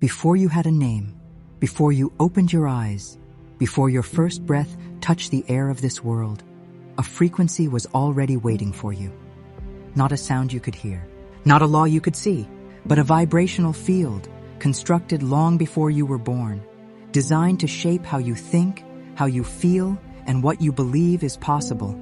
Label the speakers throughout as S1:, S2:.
S1: Before you had a name, before you opened your eyes, before your first breath touched the air of this world, a frequency was already waiting for you. Not a sound you could hear, not a law you could see, but a vibrational field constructed long before you were born, designed to shape how you think, how you feel, and what you believe is possible.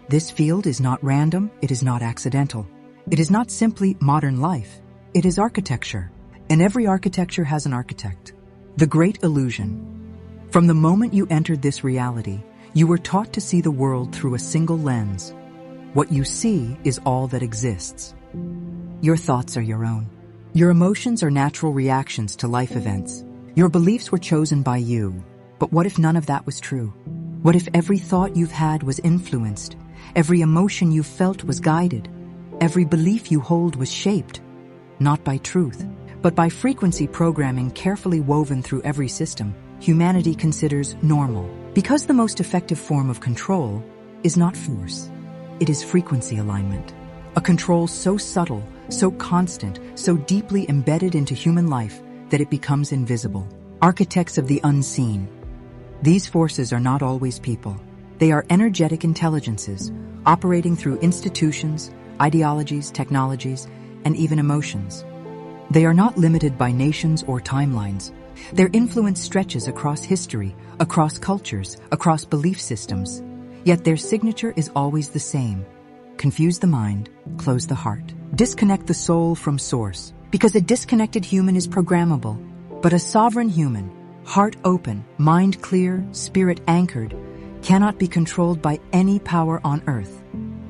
S1: This field is not random, it is not accidental. It is not simply modern life, it is architecture. And every architecture has an architect. The great illusion. From the moment you entered this reality, you were taught to see the world through a single lens. What you see is all that exists. Your thoughts are your own. Your emotions are natural reactions to life events. Your beliefs were chosen by you. But what if none of that was true? What if every thought you've had was influenced? Every emotion you felt was guided? Every belief you hold was shaped? Not by truth, but by frequency programming carefully woven through every system humanity considers normal. Because the most effective form of control is not force. It is frequency alignment. A control so subtle, so constant, so deeply embedded into human life that it becomes invisible. Architects of the unseen. These forces are not always people. They are energetic intelligences operating through institutions, ideologies, technologies, and even emotions. They are not limited by nations or timelines. Their influence stretches across history, across cultures, across belief systems. Yet their signature is always the same. Confuse the mind, close the heart. Disconnect the soul from source. Because a disconnected human is programmable. But a sovereign human, heart open, mind clear, spirit anchored, cannot be controlled by any power on earth.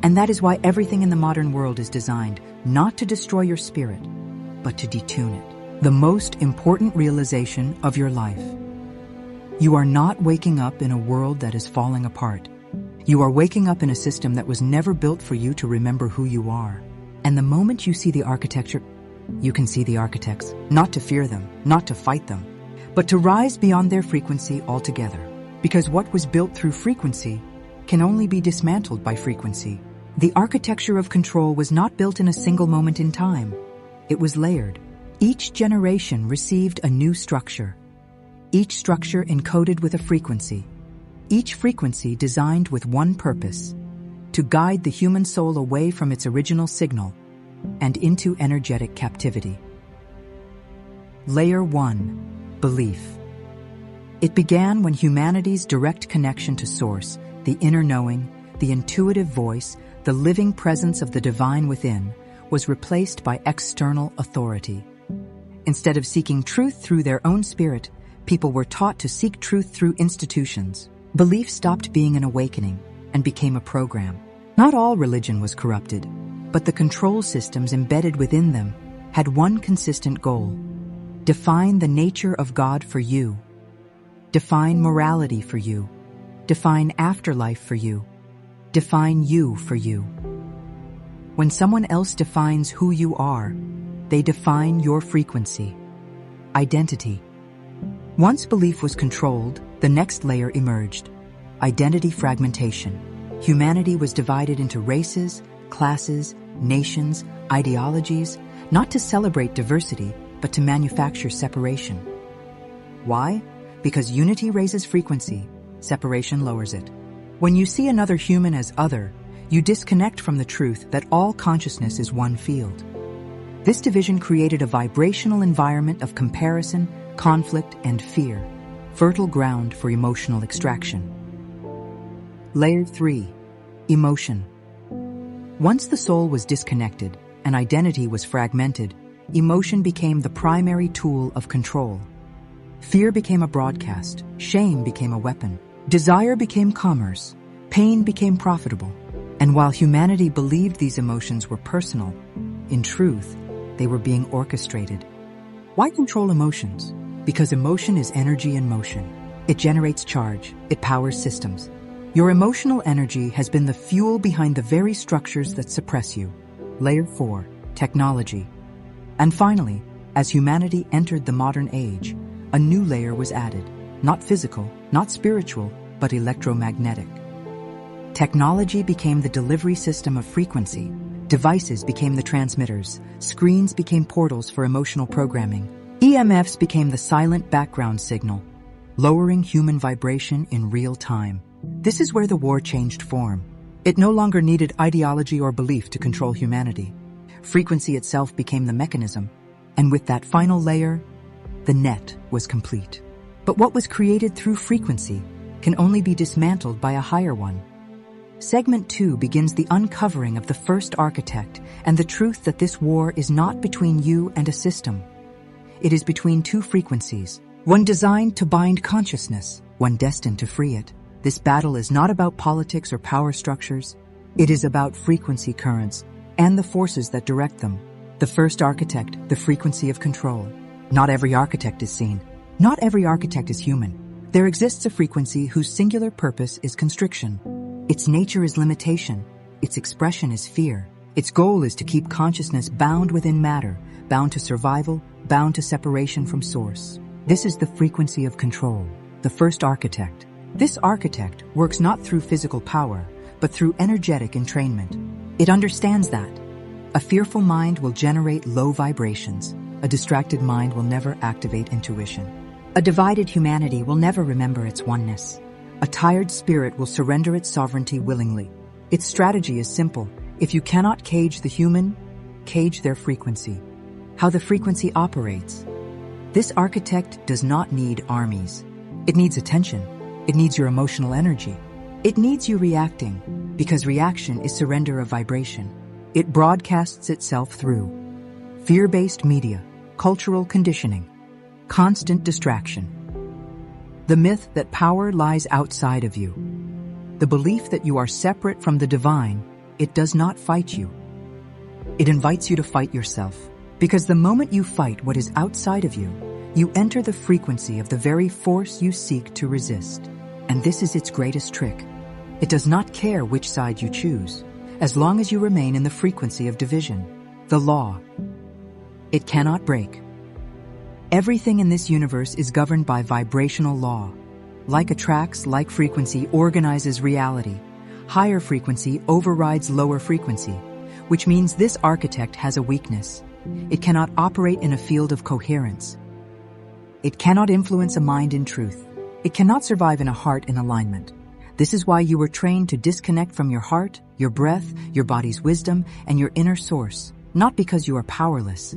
S1: And that is why everything in the modern world is designed not to destroy your spirit, but to detune it. The most important realization of your life. You are not waking up in a world that is falling apart. You are waking up in a system that was never built for you to remember who you are. And the moment you see the architecture, you can see the architects, not to fear them, not to fight them, but to rise beyond their frequency altogether. Because what was built through frequency can only be dismantled by frequency. The architecture of control was not built in a single moment in time. It was layered. Each generation received a new structure. Each structure encoded with a frequency. Each frequency designed with one purpose: to guide the human soul away from its original signal and into energetic captivity. Layer 1. Belief. It began when humanity's direct connection to Source, the inner knowing, the intuitive voice, the living presence of the divine within, was replaced by external authority. Instead of seeking truth through their own spirit, people were taught to seek truth through institutions. Belief stopped being an awakening and became a program. Not all religion was corrupted, but the control systems embedded within them had one consistent goal: define the nature of God for you, define morality for you, define afterlife for you, define you for you. When someone else defines who you are, they define your frequency. Identity. Once belief was controlled, the next layer emerged: identity fragmentation. Humanity was divided into races, classes, nations, ideologies, not to celebrate diversity, but to manufacture separation. Why? Because unity raises frequency, separation lowers it. When you see another human as other, you disconnect from the truth that all consciousness is one field. This division created a vibrational environment of comparison, conflict, and fear, fertile ground for emotional extraction. Layer 3. Emotion. Once the soul was disconnected and identity was fragmented, emotion became the primary tool of control. Fear became a broadcast, shame became a weapon, desire became commerce, pain became profitable. And while humanity believed these emotions were personal, in truth, they were being orchestrated. Why control emotions? Because emotion is energy in motion. It generates charge. It powers systems. Your emotional energy has been the fuel behind the very structures that suppress you. Layer 4. Technology. And finally, as humanity entered the modern age, a new layer was added. Not physical, not spiritual, but electromagnetic. Technology became the delivery system of frequency. Devices became the transmitters. Screens became portals for emotional programming. EMFs became the silent background signal, lowering human vibration in real time. This is where the war changed form. It no longer needed ideology or belief to control humanity. Frequency itself became the mechanism, and with that final layer, the net was complete. But what was created through frequency can only be dismantled by a higher one. Segment 2 begins the uncovering of the first architect and the truth that this war is not between you and a system. It is between two frequencies, one designed to bind consciousness, one destined to free it. This battle is not about politics or power structures. It is about frequency currents and the forces that direct them. The first architect, the frequency of control. Not every architect is seen. Not every architect is human. There exists a frequency whose singular purpose is constriction. Its nature is limitation. Its expression is fear. Its goal is to keep consciousness bound within matter, bound to survival, bound to separation from source. This is the frequency of control, the first architect. This architect works not through physical power, but through energetic entrainment. It understands that a fearful mind will generate low vibrations. A distracted mind will never activate intuition. A divided humanity will never remember its oneness. A tired spirit will surrender its sovereignty willingly. Its strategy is simple. If you cannot cage the human, cage their frequency. How the frequency operates. This architect does not need armies. It needs attention. It needs your emotional energy. It needs you reacting, because reaction is surrender of vibration. It broadcasts itself through fear-based media, cultural conditioning, constant distraction. The myth that power lies outside of you. The belief that you are separate from the divine. It does not fight you. It invites you to fight yourself. Because the moment you fight what is outside of you, you enter the frequency of the very force you seek to resist. And this is its greatest trick. It does not care which side you choose, as long as you remain in the frequency of division, the law. It cannot break. Everything in this universe is governed by vibrational law. Like attracts, like frequency organizes reality. Higher frequency overrides lower frequency, which means this architect has a weakness. It cannot operate in a field of coherence. It cannot influence a mind in truth. It cannot survive in a heart in alignment. This is why you were trained to disconnect from your heart, your breath, your body's wisdom, and your inner source, not because you are powerless,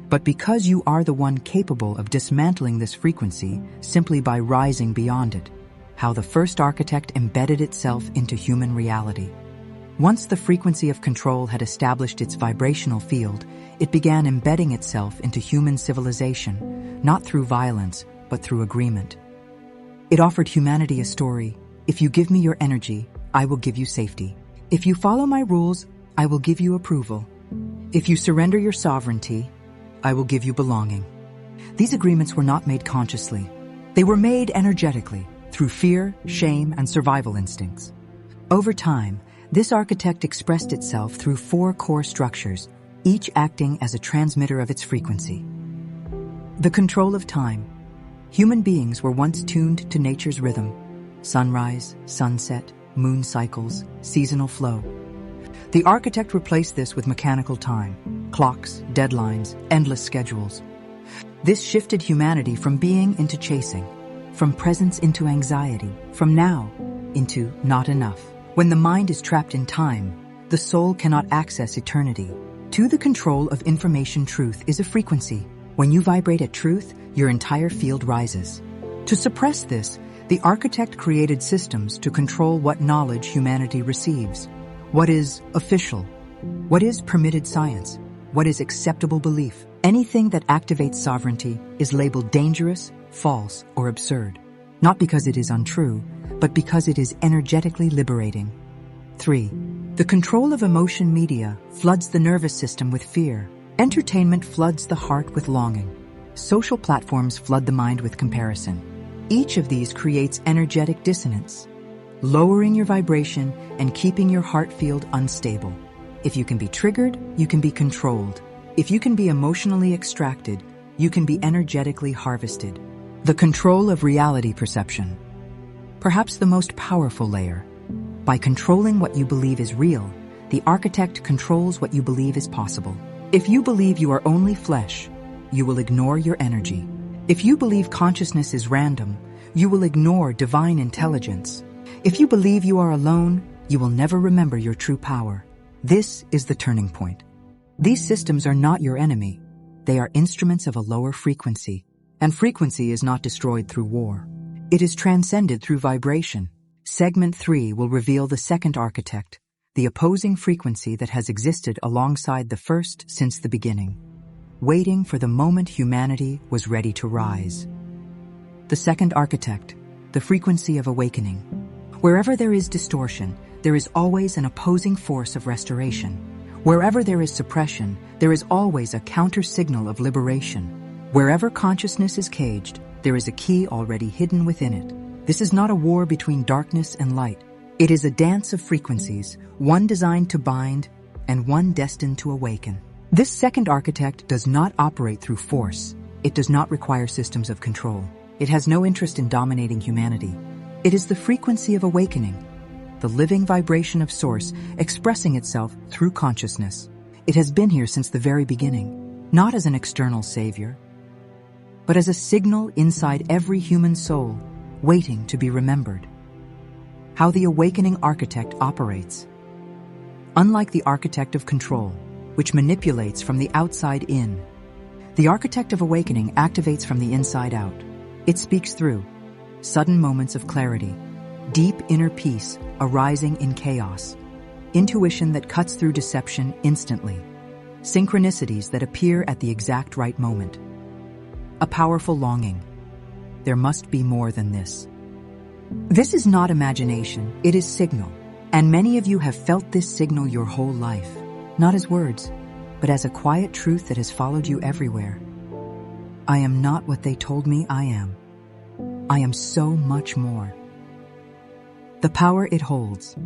S1: but because you are the one capable of dismantling this frequency simply by rising beyond it. How the first architect embedded itself into human reality. Once the frequency of control had established its vibrational field, it began embedding itself into human civilization, not through violence, but through agreement. It offered humanity a story. If you give me your energy, I will give you safety. If you follow my rules, I will give you approval. If you surrender your sovereignty, I will give you belonging. These agreements were not made consciously. They were made energetically, through fear, shame, and survival instincts. Over time, this architect expressed itself through 4 core structures, each acting as a transmitter of its frequency. The control of time. Human beings were once tuned to nature's rhythm: sunrise, sunset, moon cycles, seasonal flow. The architect replaced this with mechanical time, clocks, deadlines, endless schedules. This shifted humanity from being into chasing, from presence into anxiety, from now into not enough. When the mind is trapped in time, the soul cannot access eternity. To the control of information, truth is a frequency. When you vibrate at truth, your entire field rises. To suppress this, the architect created systems to control what knowledge humanity receives. What is official? What is permitted science? What is acceptable belief? Anything that activates sovereignty is labeled dangerous, false, or absurd. Not because it is untrue, but because it is energetically liberating. 3. The control of emotion media floods the nervous system with fear. Entertainment floods the heart with longing. Social platforms flood the mind with comparison. Each of these creates energetic dissonance, lowering your vibration and keeping your heart field unstable. If you can be triggered, you can be controlled. If you can be emotionally extracted, you can be energetically harvested. The control of reality perception. Perhaps the most powerful layer. By controlling what you believe is real, the architect controls what you believe is possible. If you believe you are only flesh, you will ignore your energy. If you believe consciousness is random, you will ignore divine intelligence. If you believe you are alone, you will never remember your true power. This is the turning point. These systems are not your enemy. They are instruments of a lower frequency, and frequency is not destroyed through war. It is transcended through vibration. Segment 3 will reveal the second architect, the opposing frequency that has existed alongside the first since the beginning, waiting for the moment humanity was ready to rise. The second architect, the frequency of awakening. Wherever there is distortion, there is always an opposing force of restoration. Wherever there is suppression, there is always a counter-signal of liberation. Wherever consciousness is caged, there is a key already hidden within it. This is not a war between darkness and light. It is a dance of frequencies, one designed to bind and one destined to awaken. This second architect does not operate through force. It does not require systems of control. It has no interest in dominating humanity. It is the frequency of awakening, the living vibration of Source expressing itself through consciousness. It has been here since the very beginning, not as an external savior, but as a signal inside every human soul, waiting to be remembered. How the awakening architect operates. Unlike the architect of control, which manipulates from the outside in, the architect of awakening activates from the inside out. It speaks through sudden moments of clarity, deep inner peace arising in chaos, intuition that cuts through deception instantly, synchronicities that appear at the exact right moment. A powerful longing. There must be more than this. This is not imagination, it is signal, and many of you have felt this signal your whole life, not as words, but as a quiet truth that has followed you everywhere. I am not what they told me I am. I am so much more. The power it holds.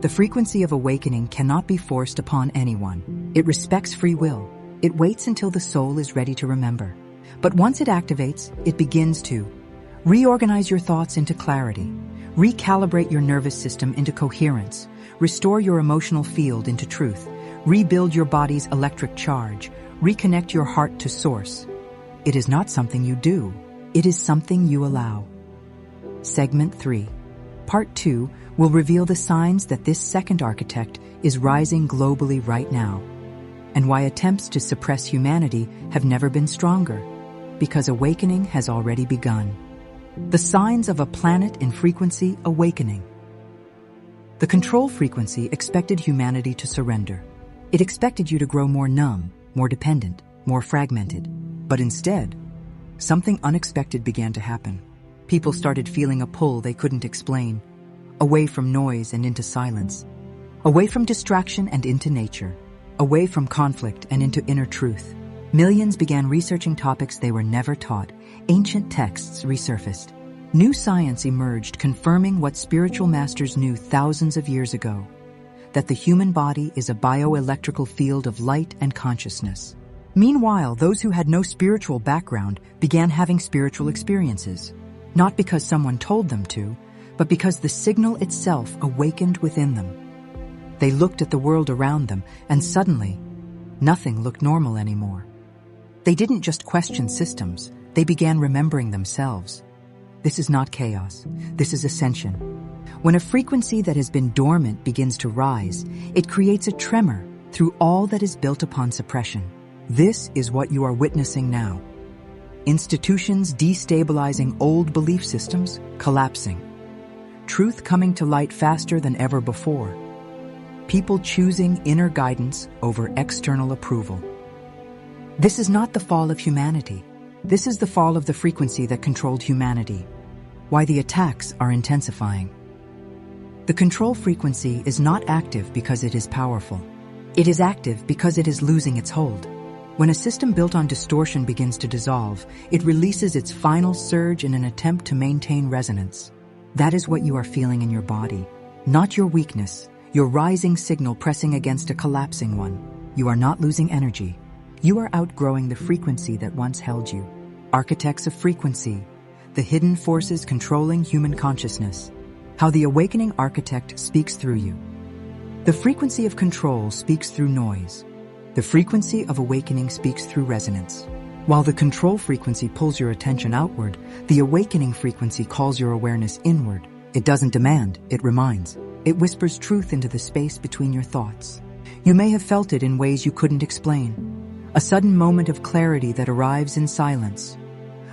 S1: The frequency of awakening cannot be forced upon anyone. It respects free will. It waits until the soul is ready to remember. But once it activates, it begins to reorganize your thoughts into clarity, recalibrate your nervous system into coherence, restore your emotional field into truth, rebuild your body's electric charge, reconnect your heart to Source. It is not something you do. It is something you allow. Segment 3. Part 2 will reveal the signs that this second architect is rising globally right now, and why attempts to suppress humanity have never been stronger, because awakening has already begun. The signs of a planet in frequency awakening. The control frequency expected humanity to surrender. It expected you to grow more numb, more dependent, more fragmented. But instead, something unexpected began to happen. People started feeling a pull they couldn't explain, away from noise and into silence, away from distraction and into nature, away from conflict and into inner truth. Millions began researching topics they were never taught. Ancient texts resurfaced. New science emerged, confirming what spiritual masters knew thousands of years ago, that the human body is a bioelectrical field of light and consciousness. Meanwhile, those who had no spiritual background began having spiritual experiences, not because someone told them to, but because the signal itself awakened within them. They looked at the world around them, and suddenly, nothing looked normal anymore. They didn't just question systems, they began remembering themselves. This is not chaos, this is ascension. When a frequency that has been dormant begins to rise, it creates a tremor through all that is built upon suppression. This is what you are witnessing now. Institutions destabilizing old belief systems, collapsing. Truth coming to light faster than ever before. People choosing inner guidance over external approval. This is not the fall of humanity. This is the fall of the frequency that controlled humanity. Why the attacks are intensifying. The control frequency is not active because it is powerful. It is active because it is losing its hold. When a system built on distortion begins to dissolve, it releases its final surge in an attempt to maintain resonance. That is what you are feeling in your body, not your weakness, your rising signal pressing against a collapsing one. You are not losing energy. You are outgrowing the frequency that once held you. Architects of frequency, the hidden forces controlling human consciousness. How the awakening architect speaks through you. The frequency of control speaks through noise. The frequency of awakening speaks through resonance. While the control frequency pulls your attention outward, the awakening frequency calls your awareness inward. It doesn't demand, it reminds. It whispers truth into the space between your thoughts. You may have felt it in ways you couldn't explain. A sudden moment of clarity that arrives in silence.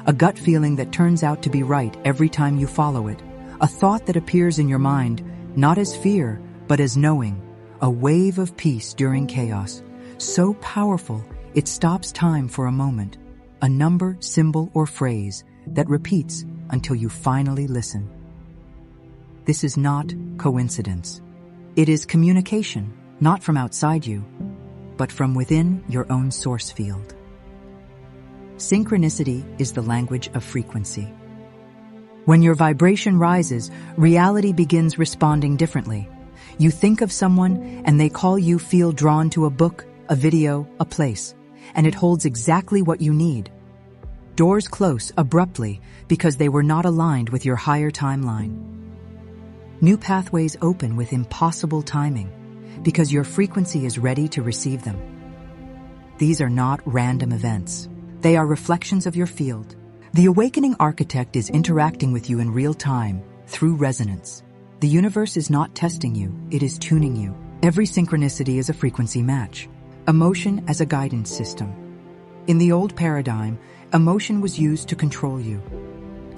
S1: A gut feeling that turns out to be right every time you follow it. A thought that appears in your mind, not as fear, but as knowing. A wave of peace during chaos. So powerful, it stops time for a moment. A number, symbol, or phrase that repeats until you finally listen. This is not coincidence. It is communication, not from outside you, but from within your own source field. Synchronicity is the language of frequency. When your vibration rises, reality begins responding differently. You think of someone and they call you feel drawn to a book, a video, a place, and it holds exactly what you need. Doors close abruptly because they were not aligned with your higher timeline. New pathways open with impossible timing because your frequency is ready to receive them. These are not random events. They are reflections of your field. The awakening architect is interacting with you in real time through resonance. The universe is not testing you, it is tuning you. Every synchronicity is a frequency match. Emotion as a guidance system. In the old paradigm, emotion was used to control you.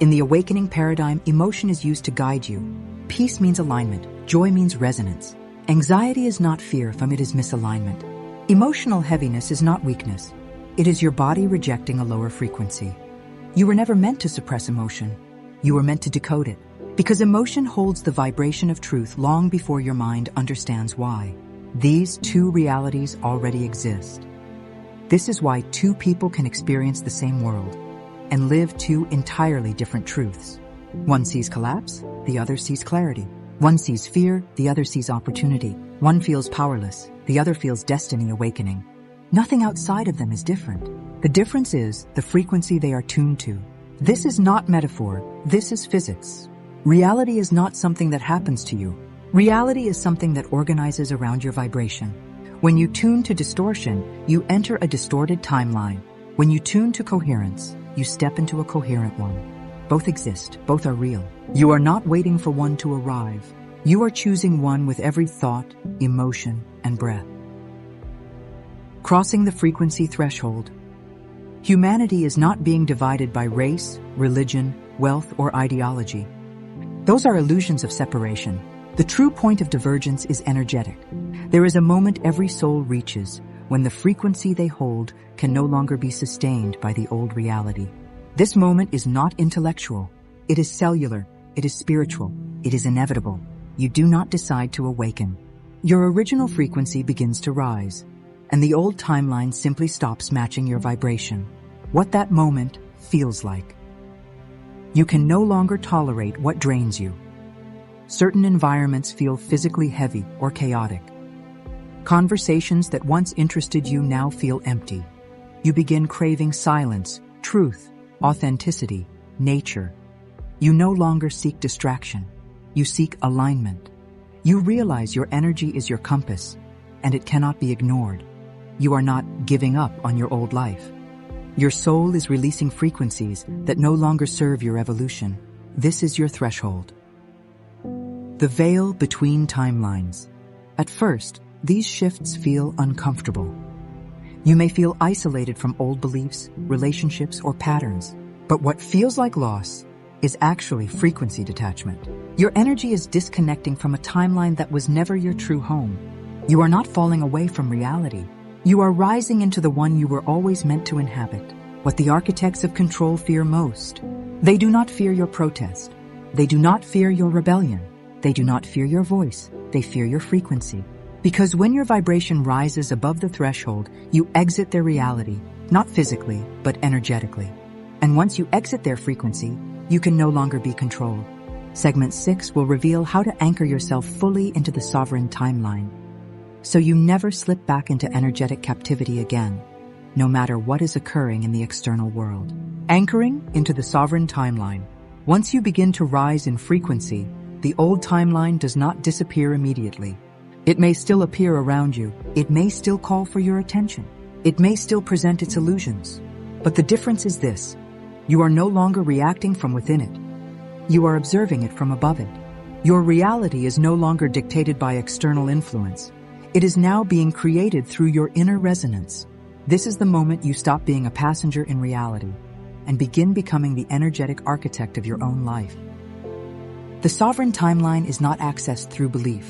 S1: In the awakening paradigm, emotion is used to guide you. Peace means alignment. Joy means resonance. Anxiety is not fear, it is misalignment. Emotional heaviness is not weakness. It is your body rejecting a lower frequency. You were never meant to suppress emotion. You were meant to decode it. Because emotion holds the vibration of truth long before your mind understands why. These two realities already exist. This is why two people can experience the same world and live two entirely different truths. One sees collapse, the other sees clarity. One sees fear, the other sees opportunity. One feels powerless, the other feels destiny awakening. Nothing outside of them is different. The difference is the frequency they are tuned to. This is not metaphor, this is physics. Reality is not something that happens to you. Reality is something that organizes around your vibration. When you tune to distortion, you enter a distorted timeline. When you tune to coherence, you step into a coherent one. Both exist, both are real. You are not waiting for one to arrive. You are choosing one with every thought, emotion, and breath. Crossing the frequency threshold. Humanity is not being divided by race, religion, wealth, or ideology. Those are illusions of separation. The true point of divergence is energetic. There is a moment every soul reaches when the frequency they hold can no longer be sustained by the old reality. This moment is not intellectual. It is cellular. It is spiritual. It is inevitable. You do not decide to awaken. Your original frequency begins to rise, and the old timeline simply stops matching your vibration. What that moment feels like. You can no longer tolerate what drains you. Certain environments feel physically heavy or chaotic. Conversations that once interested you now feel empty. You begin craving silence, truth, authenticity, nature. You no longer seek distraction. You seek alignment. You realize your energy is your compass, and it cannot be ignored. You are not giving up on your old life. Your soul is releasing frequencies that no longer serve your evolution. This is your threshold. The veil between timelines. At first, these shifts feel uncomfortable. You may feel isolated from old beliefs, relationships, or patterns. But what feels like loss is actually frequency detachment. Your energy is disconnecting from a timeline that was never your true home. You are not falling away from reality. You are rising into the one you were always meant to inhabit. What the architects of control fear most. They do not fear your protest. They do not fear your rebellion. They do not fear your voice. They fear your frequency. Because when your vibration rises above the threshold, you exit their reality, not physically, but energetically. And once you exit their frequency, you can no longer be controlled. Segment 6 will reveal how to anchor yourself fully into the sovereign timeline, so you never slip back into energetic captivity again, no matter what is occurring in the external world. Anchoring into the sovereign timeline. Once you begin to rise in frequency, the old timeline does not disappear immediately. It may still appear around you. It may still call for your attention. It may still present its illusions. But the difference is this: you are no longer reacting from within it. You are observing it from above it. Your reality is no longer dictated by external influence. It is now being created through your inner resonance. This is the moment you stop being a passenger in reality and begin becoming the energetic architect of your own life. The sovereign timeline is not accessed through belief.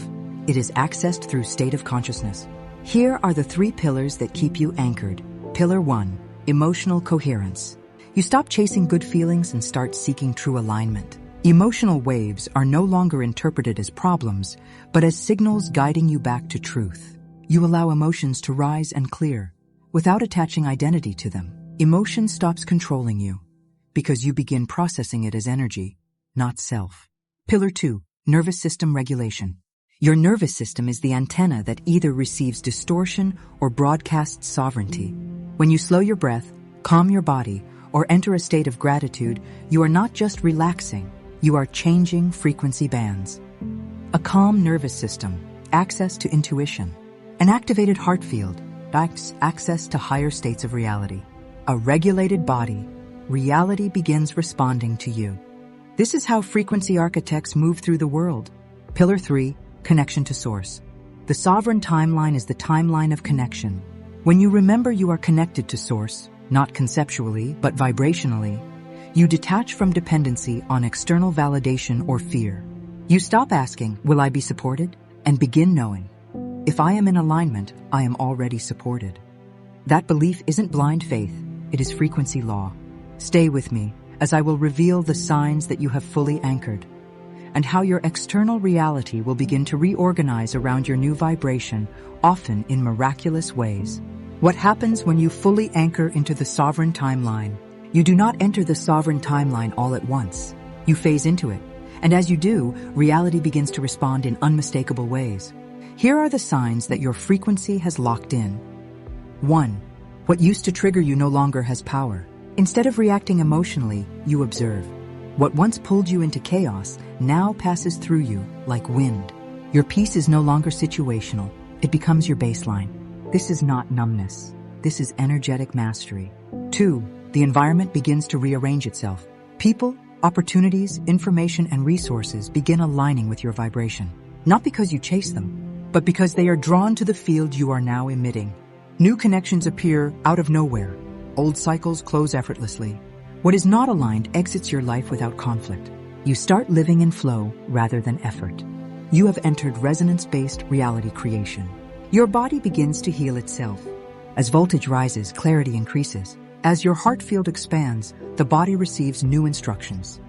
S1: It is accessed through state of consciousness. Here are the 3 pillars that keep you anchored. Pillar 1, emotional coherence. You stop chasing good feelings and start seeking true alignment. Emotional waves are no longer interpreted as problems, but as signals guiding you back to truth. You allow emotions to rise and clear, without attaching identity to them. Emotion stops controlling you, because you begin processing it as energy, not self. Pillar 2, nervous system regulation. Your nervous system is the antenna that either receives distortion or broadcasts sovereignty. When you slow your breath, calm your body, or enter a state of gratitude, you are not just relaxing, you are changing frequency bands. A calm nervous system, access to intuition. An activated heart field, access to higher states of reality. A regulated body, reality begins responding to you. This is how frequency architects move through the world. Pillar 3, connection to source. The sovereign timeline is the timeline of connection. When you remember you are connected to source, not conceptually, but vibrationally, you detach from dependency on external validation or fear. You stop asking, will I be supported? And begin knowing, if I am in alignment, I am already supported. That belief isn't blind faith, it is frequency law. Stay with me, as I will reveal the signs that you have fully anchored, and how your external reality will begin to reorganize around your new vibration, often in miraculous ways. What happens when you fully anchor into the sovereign timeline? You do not enter the sovereign timeline all at once. You phase into it, and as you do, reality begins to respond in unmistakable ways. Here are the signs that your frequency has locked in. 1. What used to trigger you no longer has power. Instead of reacting emotionally, you observe. What once pulled you into chaos now passes through you like wind. Your peace is no longer situational. It becomes your baseline. This is not numbness. This is energetic mastery. 2. The environment begins to rearrange itself. People, opportunities, information, and resources begin aligning with your vibration. Not because you chase them, but because they are drawn to the field you are now emitting. New connections appear out of nowhere. Old cycles close effortlessly. What is not aligned exits your life without conflict. You start living in flow rather than effort. You have entered resonance-based reality creation. Your body begins to heal itself. As voltage rises, clarity increases. As your heart field expands, the body receives new instructions.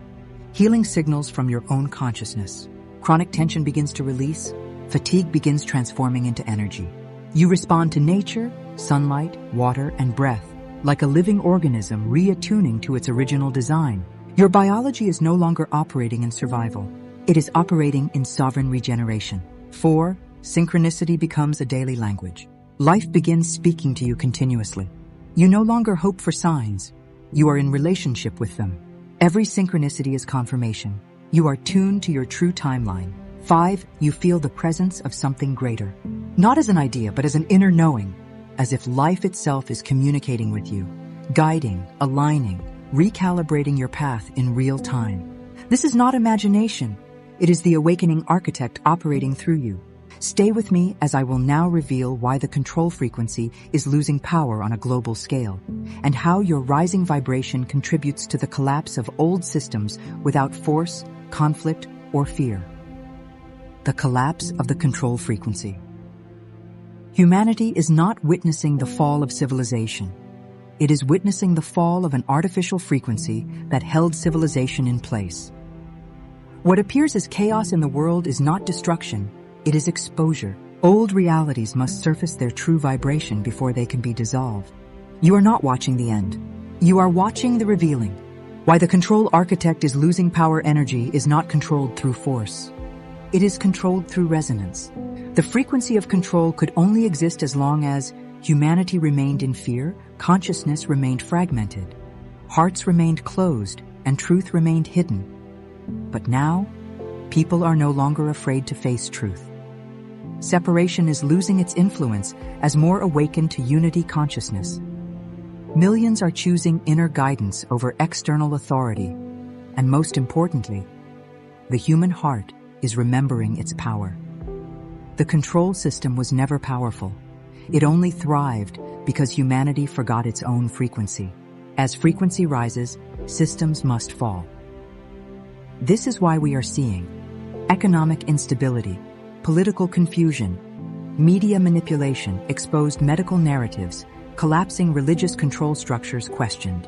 S1: Healing signals from your own consciousness. Chronic tension begins to release. Fatigue begins transforming into energy. You respond to nature, sunlight, water, and breath, like a living organism reattuning to its original design. Your biology is no longer operating in survival. It is operating in sovereign regeneration. 4. Synchronicity becomes a daily language. Life begins speaking to you continuously. You no longer hope for signs. You are in relationship with them. Every synchronicity is confirmation. You are tuned to your true timeline. 5. You feel the presence of something greater. Not as an idea, but as an inner knowing, as if life itself is communicating with you, guiding, aligning, recalibrating your path in real time. This is not imagination. It is the awakening architect operating through you. Stay with me as I will now reveal why the control frequency is losing power on a global scale, and how your rising vibration contributes to the collapse of old systems without force, conflict, or fear. The collapse of the control frequency. Humanity is not witnessing the fall of civilization. It is witnessing the fall of an artificial frequency that held civilization in place. What appears as chaos in the world is not destruction, it is exposure. Old realities must surface their true vibration before they can be dissolved. You are not watching the end. You are watching the revealing. Why the control architect is losing power energy is not controlled through force. It is controlled through resonance. The frequency of control could only exist as long as humanity remained in fear, consciousness remained fragmented, hearts remained closed, and truth remained hidden. But now, people are no longer afraid to face truth. Separation is losing its influence as more awaken to unity consciousness. Millions are choosing inner guidance over external authority, and most importantly, the human heart is remembering its power. The control system was never powerful. It only thrived because humanity forgot its own frequency. As frequency rises, systems must fall. This is why we are seeing economic instability, political confusion, media manipulation, exposed medical narratives, collapsing religious control structures questioned.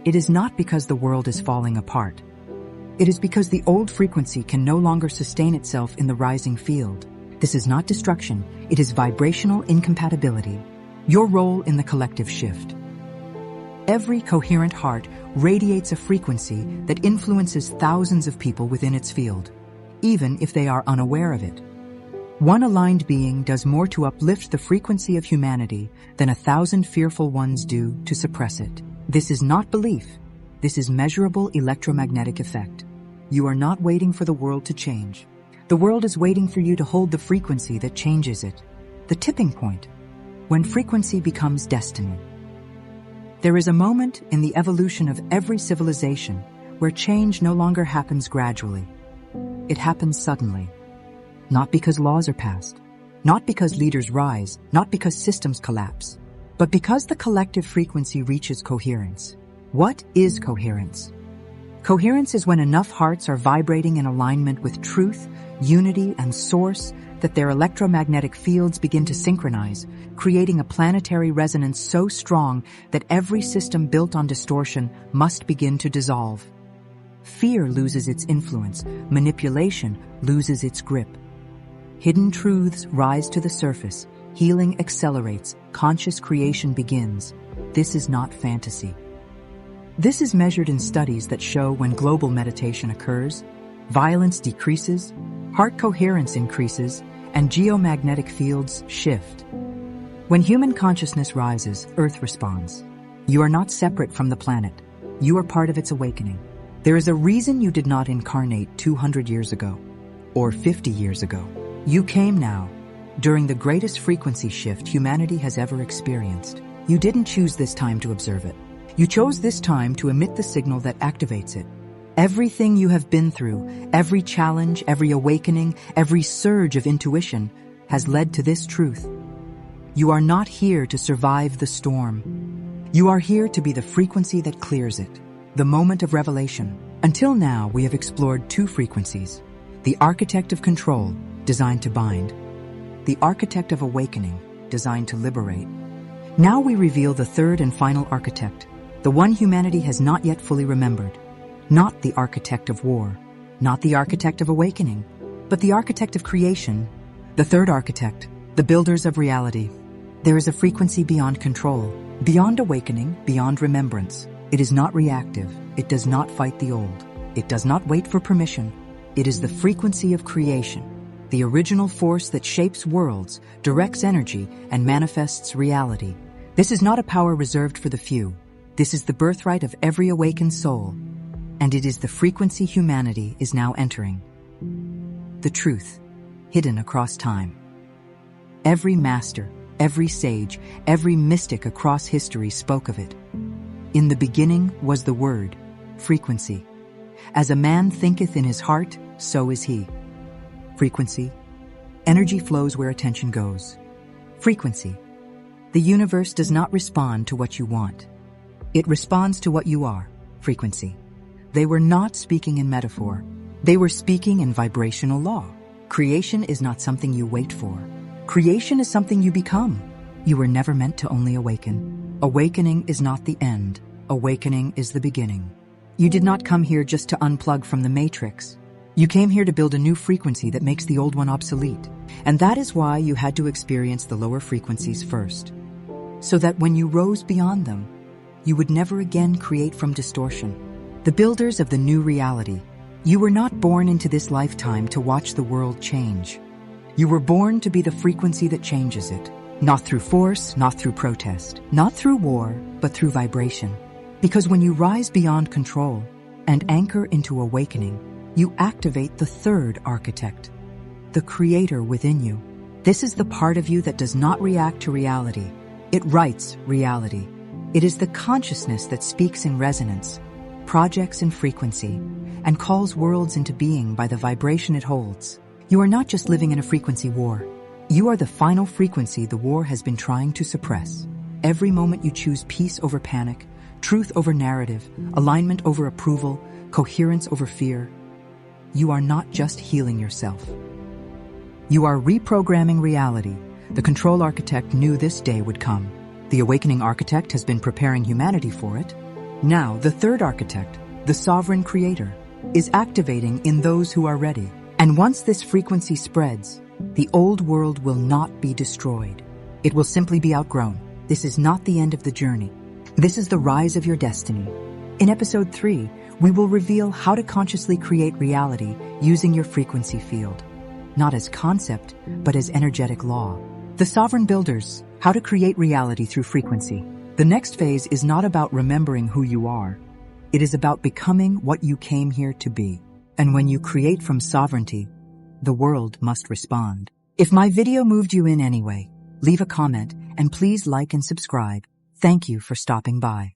S1: It is not because the world is falling apart. It is because the old frequency can no longer sustain itself in the rising field. This is not destruction, it is vibrational incompatibility. Your role in the collective shift. Every coherent heart radiates a frequency that influences thousands of people within its field, even if they are unaware of it. One aligned being does more to uplift the frequency of humanity than 1,000 fearful ones do to suppress it. This is not belief. This is measurable electromagnetic effect. You are not waiting for the world to change. The world is waiting for you to hold the frequency that changes it. The tipping point, when frequency becomes destiny. There is a moment in the evolution of every civilization where change no longer happens gradually. It happens suddenly. Not because laws are passed, not because leaders rise, not because systems collapse, but because the collective frequency reaches coherence. What is coherence? Coherence is when enough hearts are vibrating in alignment with truth, unity, and source that their electromagnetic fields begin to synchronize, creating a planetary resonance so strong that every system built on distortion must begin to dissolve. Fear loses its influence, manipulation loses its grip. Hidden truths rise to the surface, healing accelerates, conscious creation begins. This is not fantasy. This is measured in studies that show when global meditation occurs, violence decreases, heart coherence increases, and geomagnetic fields shift. When human consciousness rises, Earth responds. You are not separate from the planet. You are part of its awakening. There is a reason you did not incarnate 200 years ago, or 50 years ago. You came now, during the greatest frequency shift humanity has ever experienced. You didn't choose this time to observe it. You chose this time to emit the signal that activates it. Everything you have been through, every challenge, every awakening, every surge of intuition has led to this truth. You are not here to survive the storm. You are here to be the frequency that clears it, the moment of revelation. Until now, we have explored two frequencies: the architect of control, designed to bind, the architect of awakening, designed to liberate. Now we reveal the third and final architect, the one humanity has not yet fully remembered. Not the architect of war, not the architect of awakening, but the architect of creation, the third architect, the builders of reality. There is a frequency beyond control, beyond awakening, beyond remembrance. It is not reactive. It does not fight the old. It does not wait for permission. It is the frequency of creation, the original force that shapes worlds, directs energy, and manifests reality. This is not a power reserved for the few. This is the birthright of every awakened soul, and it is the frequency humanity is now entering. The truth, hidden across time. Every master, every sage, every mystic across history spoke of it. In the beginning was the Word, frequency. As a man thinketh in his heart, so is he. Frequency. Energy flows where attention goes. Frequency. The universe does not respond to what you want. It responds to what you are. Frequency. They were not speaking in metaphor. They were speaking in vibrational law. Creation is not something you wait for. Creation is something you become. You were never meant to only awaken. Awakening is not the end. Awakening is the beginning. You did not come here just to unplug from the matrix. You came here to build a new frequency that makes the old one obsolete. And that is why you had to experience the lower frequencies first. So that when you rose beyond them, you would never again create from distortion. The builders of the new reality. You were not born into this lifetime to watch the world change. You were born to be the frequency that changes it. Not through force, not through protest, not through war, but through vibration. Because when you rise beyond control and anchor into awakening, you activate the third architect. the creator within you. This is the part of you that does not react to reality. It writes reality. It is the consciousness that speaks in resonance, projects in frequency, and calls worlds into being by the vibration it holds. You are not just living in a frequency war. You are the final frequency the war has been trying to suppress. Every moment you choose peace over panic, truth over narrative, alignment over approval, coherence over fear, you are not just healing yourself. You are reprogramming reality. The control architect knew this day would come. The awakening architect has been preparing humanity for it. Now, the third architect, the sovereign creator, is activating in those who are ready. And once this frequency spreads, the old world will not be destroyed. It will simply be outgrown. This is not the end of the journey. This is the rise of your destiny. In episode 3, we will reveal how to consciously create reality using your frequency field. Not as concept, but as energetic law. The Sovereign Builders, how to create reality through frequency. The next phase is not about remembering who you are. It is about becoming what you came here to be. And when you create from sovereignty, the world must respond. If my video moved you in any way, leave a comment and please like and subscribe. Thank you for stopping by.